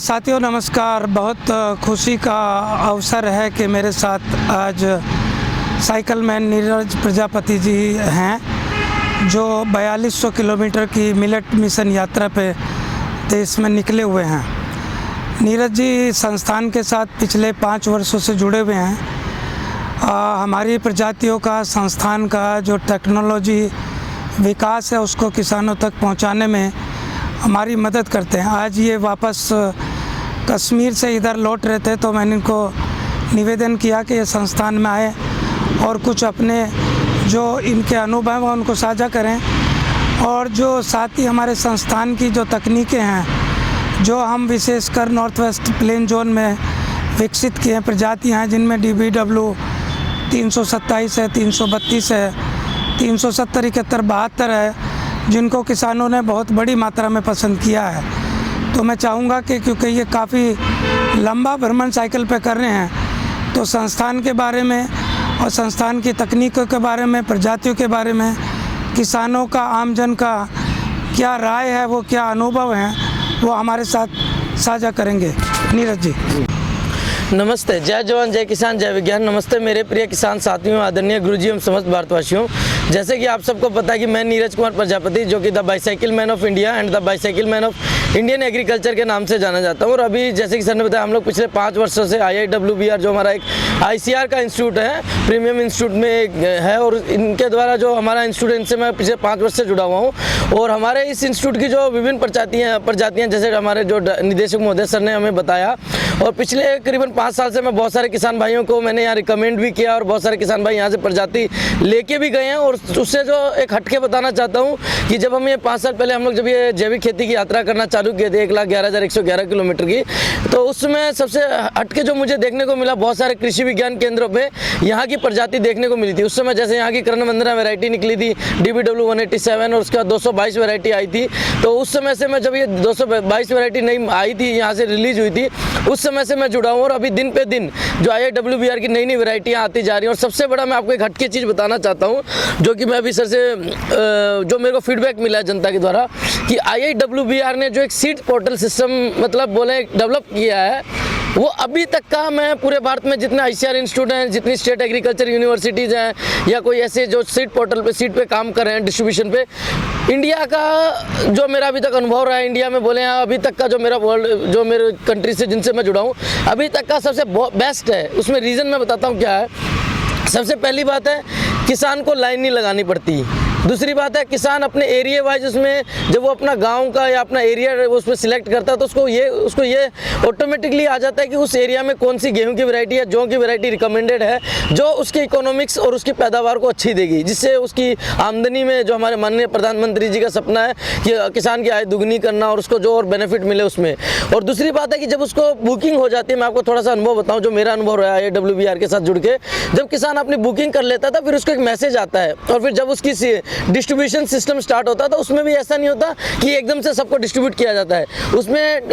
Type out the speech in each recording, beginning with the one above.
साथियों नमस्कार। बहुत खुशी का अवसर है कि मेरे साथ आज साइकिल मैन नीरज प्रजापति जी हैं जो 4200 किलोमीटर की मिलेट मिशन यात्रा पे देश में निकले हुए हैं। नीरज जी संस्थान के साथ पिछले 5 वर्षों से जुड़े हुए हैं। हमारी प्रजातियों का संस्थान का जो टेक्नोलॉजी विकास है उसको किसानों तक पहुंचाने में हमारी मदद करते हैं। आज ये वापस कश्मीर से इधर लौट रहे थे तो मैंने इनको निवेदन किया कि ये संस्थान में आए और कुछ अपने जो इनके अनुभव हैं उनको साझा करें, और जो साथ ही हमारे संस्थान की जो तकनीकें हैं जो हम विशेषकर नॉर्थ वेस्ट प्लेन जोन में विकसित किए हैं, प्रजातियाँ हैं जिनमें DBW 327 है, 332 है, 370, 71, 72 है, जिनको किसानों ने बहुत बड़ी मात्रा में पसंद किया है। तो मैं चाहूँगा कि क्योंकि ये काफ़ी लंबा भ्रमण साइकिल पे कर रहे हैं तो संस्थान के बारे में और संस्थान की तकनीकों के बारे में, प्रजातियों के बारे में, किसानों का, आमजन का क्या राय है, वो क्या अनुभव हैं, वो हमारे साथ साझा करेंगे। नीरज जी नमस्ते। जय जवान जय किसान जय विज्ञान। नमस्ते मेरे प्रिय किसान साथियों, आदरणीय गुरुजी एवं समस्त भारतवासियों। जैसे कि आप सबको पता है कि मैं नीरज कुमार प्रजापति, जो कि the bicycle man of India and the bicycle man of Indian agriculture के नाम से जाना जाता हूँ। और अभी जैसे कि सर ने बताया, हम लोग पिछले 5 वर्षों से IIWBR जो हमारा एक ICR का इंस्टीट्यूट है, प्रीमियम इंस्टीट्यूट में है, और इनके द्वारा जो हमारा इंस्टीट्यूट, इनसे मैं पिछले 5 वर्ष से जुड़ा हुआ हूँ। और हमारे इस इंस्टीट्यूट की जो विभिन्न प्रजातियाँ जैसे हमारे जो निदेशक महोदय सर ने हमें बताया, और पिछले करीबन 5 साल से मैं बहुत सारे किसान भाइयों को मैंने यहाँ रिकमेंड भी किया और बहुत सारे किसान भाई यहाँ से प्रजाति लेके भी गए हैं। और उससे जो एक हटके बताना चाहता हूँ कि जब हम ये 5 साल पहले हम लोग जब ये जैविक खेती की यात्रा करना चालू किए थे 1,11,111 किलोमीटर की, तो उसमें सबसे हटके जो मुझे देखने को मिला, बहुत सारे कृषि विज्ञान केंद्रों पे यहाँ की प्रजाति देखने को मिली थी। उस समय जैसे यहाँ की कर्णवंदना वैरायटी निकली थी DBW 187, और उसके बाद 222 वैरायटी आई थी। तो उस समय से मैं, जब ये 222 वैरायटी नई आई थी, यहाँ से रिलीज हुई थी, उस समय से मैं जुड़ा हूँ। और अभी दिन पे दिन जो IIWBR की नई नई वैरायटियाँ आती जा रही हैं। और सबसे बड़ा मैं आपको एक हटके चीज़ बताना चाहता हूँ, जो कि मैं अभी सर से जो मेरे को फीडबैक मिला है जनता के द्वारा, कि IIWBR ने जो एक सीड पोर्टल सिस्टम मतलब बोले डेवलप किया है, वो अभी तक का, मैं पूरे भारत में जितने ICR इंस्टीट्यूट हैं, जितनी स्टेट एग्रीकल्चर यूनिवर्सिटीज़ हैं, या कोई ऐसे जो सीड पोर्टल पे सीड पे काम कर रहे हैं, डिस्ट्रीब्यूशन पे, इंडिया का जो मेरा अभी तक अनुभव रहा है, इंडिया में बोले हैं अभी तक का जो मेरा वर्ल्ड, जो मेरे कंट्री से जिनसे मैं जुड़ा हूँ, अभी तक का सबसे बेस्ट है। उसमें रीज़न मैं बताता हूँ क्या है। सबसे पहली बात है, किसान को लाइन नहीं लगानी पड़ती। दूसरी बात है, किसान अपने एरिया वाइज उसमें जब वो अपना गांव का या अपना एरिया उसमें सिलेक्ट करता है तो उसको ये ऑटोमेटिकली आ जाता है कि उस एरिया में कौन सी गेहूं की वैरायटी या जौ की वैरायटी रिकमेंडेड है जो उसके इकोनॉमिक्स और उसकी पैदावार को अच्छी देगी, जिससे उसकी आमदनी में, जो हमारे माननीय प्रधानमंत्री जी का सपना है कि किसान की आय दुगनी करना और उसको जो और बेनिफिट मिले उसमें। और दूसरी बात है कि जब उसको बुकिंग हो जाती है, मैं आपको थोड़ा सा अनुभव बताऊँ जो मेरा अनुभव रहा है IIWBR के साथ जुड़ के, जब किसान अपनी बुकिंग कर लेता था, फिर उसको एक मैसेज आता है, और फिर जब उसकी डिस्ट्रीब्यूशन सिस्टम स्टार्ट होता है तो उसमें भी ऐसा नहीं होता कि एकदम से सबको डिस्ट्रीब्यूट किया जाता है। उसमें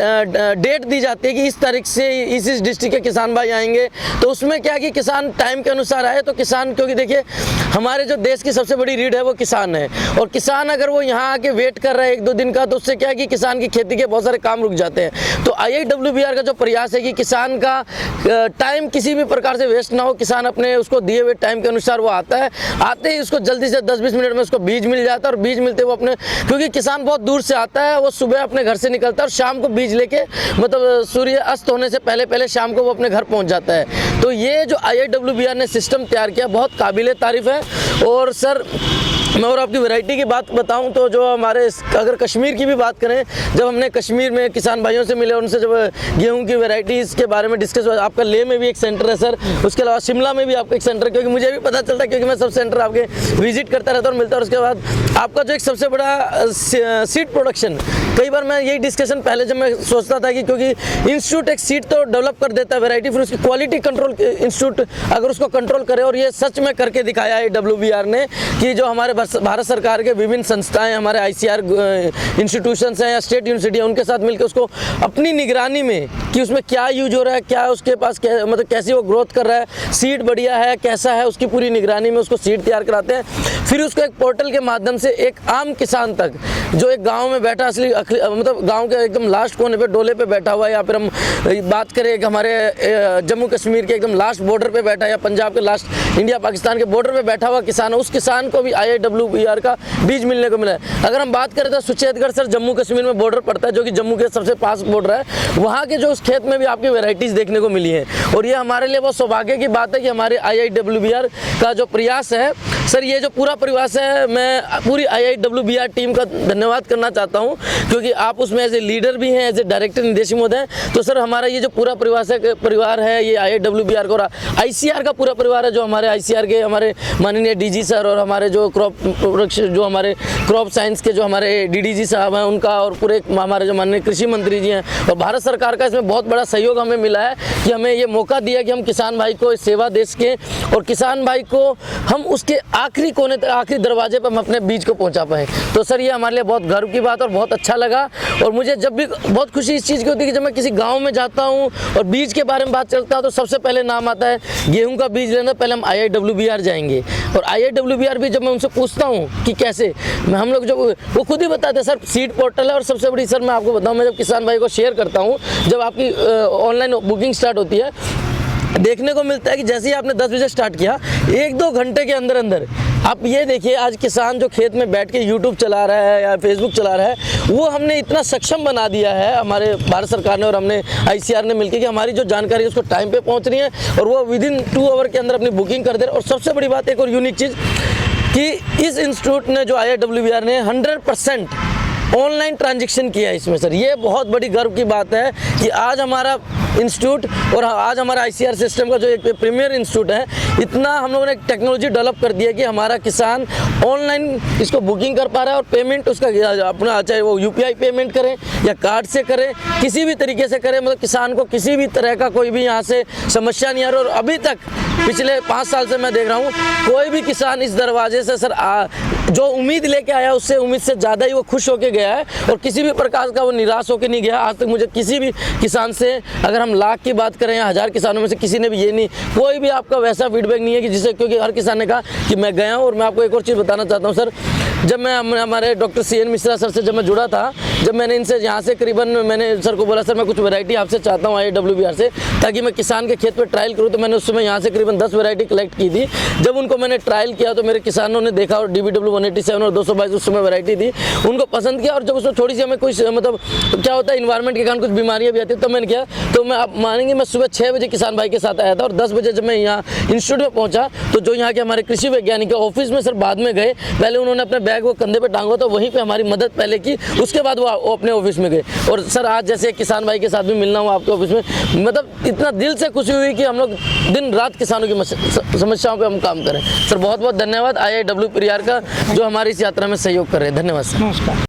डेट दी जाती है कि इस तारीख से इस डिस्ट्रिक्ट के किसान भाई आएंगे। तो उसमें क्या है कि किसान टाइम के अनुसार आए, तो किसान, क्योंकि देखिए हमारे जो देश की सबसे बड़ी रीढ़ है वो किसान है, और किसान अगर वो यहाँ आके वेट कर रहा है 1-2 दिन का, तो उससे क्या है कि किसान की खेती के बहुत सारे काम रुक जाते हैं। तो IIWBR का जो प्रयास है कि किसान का टाइम किसी भी प्रकार से वेस्ट ना हो, किसान अपने उसको दिए हुए टाइम के अनुसार वो आता है, आते ही उसको जल्दी से 10-20 मिनट में उसको बीज मिल जाता है, और बीज मिलते वो अपने, क्योंकि किसान बहुत दूर से आता है, वो सुबह अपने घर से निकलता है और शाम को बीज लेके, मतलब सूर्य अस्त होने से पहले शाम को वो अपने घर पहुंच जाता है। तो ये जो IIWBR ने सिस्टम तैयार किया बहुत काबिले तारीफ है। और सर मैं और आपकी वैरायटी की बात बताऊं तो जो हमारे, अगर कश्मीर की भी बात करें, जब हमने कश्मीर में किसान भाइयों से मिले, उनसे जब गेहूं की वैरायटीज़ के बारे में डिस्कस हुआ, आपका लेह में भी एक सेंटर है सर, उसके अलावा शिमला में भी आपका एक सेंटर है, क्योंकि मुझे भी पता चलता है, क्योंकि मैं सब सेंटर आपके विजिट करता रहता और मिलता। और उसके बाद आपका जो एक सबसे बड़ा सीड प्रोडक्शन, कई बार मैं यही डिस्कशन पहले जब मैं सोचता था कि क्योंकि इंस्टीट्यूट एक सीड तो डेवलप कर देता है वैरायटी, फिर उसकी क्वालिटी कंट्रोल इंस्टीट्यूट अगर उसको कंट्रोल करे, और ये सच में करके दिखाया है IIWBR ने, कि जो हमारे भारत सरकार के विभिन्न संस्थाएं, हमारे ICR इंस्टीट्यूशंस हैं या स्टेट यूनिवर्सिटी है, उनके साथ मिलकर उसको अपनी निगरानी में कि उसमें क्या यूज हो रहा है, क्या उसके पास मतलब कैसी वो ग्रोथ कर रहा है, सीड बढ़िया है कैसा है, उसकी पूरी निगरानी में उसको सीड तैयार कराते हैं। फिर उसको एक पोर्टल के माध्यम से एक आम किसान तक, जो एक गांव में बैठा मतलब गांव के एकदम लास्ट कोने पे डोले पे बैठा हुआ है, या फिर हम बात करें कि हमारे जम्मू कश्मीर के एकदम लास्ट बॉर्डर पे बैठा है, या पंजाब के लास्ट इंडिया पाकिस्तान के बॉर्डर पे बैठा हुआ किसान है, उस किसान को भी IIWBR का बीज मिलने को मिला है। अगर हम बात करें तो सुचेतगढ़ सर जम्मू कश्मीर में बॉर्डर पड़ता है, जो कि जम्मू के सबसे पास बॉर्डर है, वहाँ के जो उस खेत में भी आपकी वेराइटीज़ देखने को मिली है। और ये हमारे लिए बहुत सौभाग्य की बात है कि हमारे IIWBR का जो प्रयास है सर, ये जो पूरा प्रयास है, मैं पूरी IIWBR टीम का धन्यवाद करना चाहता हूँ, क्योंकि आप उसमें एज ए लीडर भी हैं, एज ए डायरेक्टर निदेशक महोदय हैं। तो सर हमारा ये जो पूरा परिवार है ये IIWBR और ICR का पूरा परिवार है, जो हमारे ICR के हमारे माननीय DG सर और हमारे जो क्रॉप साइंस के जो हमारे DDG साहब हैं उनका, और पूरे हमारे जो माननीय कृषि मंत्री जी हैं, और भारत सरकार का इसमें बहुत बड़ा सहयोग हमें मिला है कि हमें ये मौका दिया कि हम किसान भाई को सेवा दे सकें और किसान भाई को हम उसके आखिरी कोने तक, आखिरी दरवाजे पर हम अपने बीज को पहुंचा पाएँ। तो सर ये हमारे लिए बहुत गर्व की बात और बहुत अच्छा लगा। और मुझे जब भी बहुत खुशी इस चीज़ की होती है कि जब मैं किसी गांव में जाता हूं और बीज के बारे में बात चलता है तो सबसे पहले नाम आता है गेहूं का बीज लेना, पहले हम IIWBR जाएंगे। और IIWBR भी जब मैं उनसे पूछता हूं कि कैसे, हम लोग जो वो खुद ही बताते हैं सर सीड पोर्टल है। और सबसे बड़ी सर मैं आपको बताऊँ, मैं जब किसान भाई को शेयर करता हूँ, जब आपकी ऑनलाइन बुकिंग स्टार्ट होती है, देखने को मिलता है कि जैसे ही आपने 10 बजे स्टार्ट किया, 1-2 घंटे के अंदर अंदर आप ये देखिए, आज किसान जो खेत में बैठ के YouTube चला रहा है या Facebook चला रहा है, वो हमने इतना सक्षम बना दिया है हमारे भारत सरकार ने और हमने ICR ने मिलकर, कि हमारी जो जानकारी है उसको टाइम पे पहुंच रही है और वो विदिन 2 आवर के अंदर अपनी बुकिंग कर दे रहे हैं। और सबसे बड़ी बात, एक और यूनिक चीज़, कि इस इंस्टीट्यूट ने जो IIWBR ने 100% ऑनलाइन ट्रांजैक्शन किया है इसमें सर। ये बहुत बड़ी गर्व की बात है कि आज हमारा इंस्टीट्यूट और आज हमारा ICR सिस्टम का जो एक प्रीमियर इंस्टीट्यूट है, इतना हम लोगों ने टेक्नोलॉजी डेवलप कर दिया कि हमारा किसान ऑनलाइन इसको बुकिंग कर पा रहा है और पेमेंट उसका अपना, चाहे वो UPI पेमेंट करें या कार्ड से करें, किसी भी तरीके से करें, मतलब किसान को किसी भी तरह का कोई भी यहाँ से समस्या नहीं आ रही। और अभी तक पिछले 5 साल से मैं देख रहा हूँ, कोई भी किसान इस दरवाजे से सर जो उम्मीद लेके आया उससे उम्मीद से ज़्यादा ही वो खुश होके गया है और किसी भी प्रकार का वो निराश होकर नहीं गया। आज तक मुझे किसी भी किसान से, अगर हम लाख की बात करें या 1000 किसानों में से किसी ने भी ये नहीं, कोई भी आपका वैसा फीडबैक नहीं है कि जिसे, क्योंकि हर किसान ने कहा कि मैं गया हूँ। और मैं आपको एक और चीज़ बताना चाहता हूँ सर, जब मैं हमारे डॉक्टर CN मिश्रा सर से जब मैं जुड़ा था, जब मैंने इनसे यहाँ से करीबन मैंने सर को बोला सर मैं कुछ वैरायटी आपसे चाहता हूँ IIWBR से, ताकि मैं किसान के खेत पर ट्रायल करूँ, तो मैंने उस समय यहाँ से करीबन 10 वैरायटी कलेक्ट की थी। जब उनको मैंने ट्रायल किया तो मेरे किसानों ने देखा और DBW 187 और 222 उस समय वैरायटी थी, उनको पसंद किया। और जब उसमें थोड़ी सी हमें कुछ मतलब क्या होता है, इन्वायरमेंट के कारण कुछ बीमारियाँ भी आती है, तो मैंने किया, तो मैं आप मानेंगे मैं सुबह 6 बजे किसान भाई के साथ आया था और 10 बजे जब मैं यहाँ इंस्टीट्यूट में पहुँचा तो जो यहाँ के हमारे कृषि वैज्ञानिक ऑफिस में सर बाद में गए, पहले उन्होंने अपने बैग वो कंधे पे टांगा तो वहीं पे हमारी मदद पहले की, उसके बाद वो अपने ऑफिस में गए। और सर आज जैसे किसान भाई के साथ भी मिलना हुआ आपके ऑफिस में, मतलब इतना दिल से खुशी हुई कि हम लोग दिन रात किसानों की समस्याओं पे हम काम करें। सर बहुत बहुत धन्यवाद IIWBR का, जो हमारी इस यात्रा में सहयोग कर रहे हैं। धन्यवाद सर। नमस्कार।